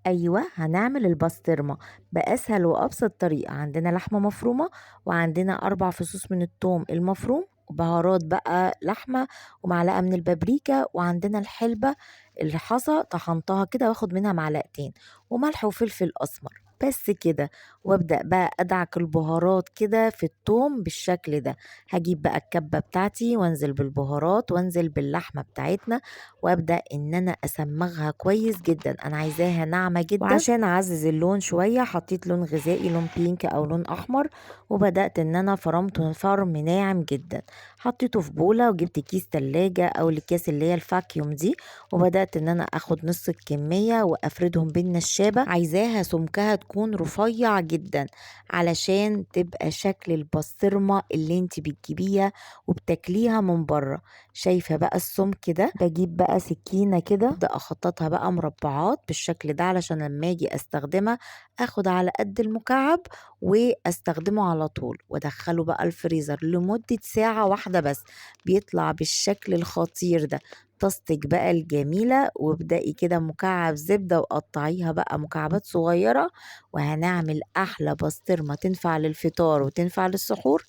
أيوة، هنعمل البسطرمة بأسهل وأبسط طريقة. عندنا لحمة مفرومة، وعندنا 4 فصوص من الثوم المفروم، وبهارات بقى لحمة، ومعلقة من البابريكا، وعندنا الحلبة الحصى طحنتها كده واخد منها معلقتين، وملح وفلفل أسمر، بس كده. وابدأ بقى أدعك البهارات كده في الثوم بالشكل ده. هجيب بقى الكبة بتاعتي وانزل بالبهارات وانزل باللحمة بتاعتنا، وابدأ ان انا اسمغها كويس جدا. انا عايزاها ناعمة جدا، وعشان اعزز اللون شوية حطيت لون غذائي، لون بينك او لون احمر، وبدأت ان انا فرمته فرم ناعم جدا. حطيته في بولة وجبت كيس تلاجة او الكيس اللي هي الفاكيوم دي، وبدأت ان انا اخد نص الكمية وافردهم بالنشابة. عايزاها سمكها تكون رفيع جدا علشان تبقى شكل البسطرمة اللي انت بتجيبيها وبتاكليها من بره. شايفة بقى السمك ده؟ بجيب بقى سكينة كده ابدأ اخططها بقى مربعات بالشكل ده، علشان لما اجي استخدمها اخد على قد المكعب واستخدمه على طول، وادخله بقى الفريزر لمدة ساعة واحدة بس. بيطلع بالشكل الخطير ده. طاستك بقى الجميلة، وابدأي كده مكعب زبدة وقطعيها بقى مكعبات صغيرة، وهنعمل أحلى بسطرمة تنفع للفطار وتنفع للسحور.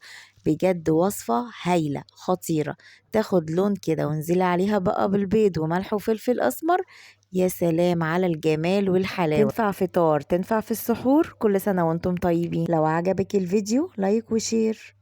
بجد وصفة هايلة خطيرة. تاخد لون كده وانزلي عليها بقى بالبيض وملح وفلفل أسمر. يا سلام على الجمال والحلاوة. تنفع فطار، تنفع في السحور. كل سنة وانتم طيبين. لو عجبك الفيديو لايك وشير.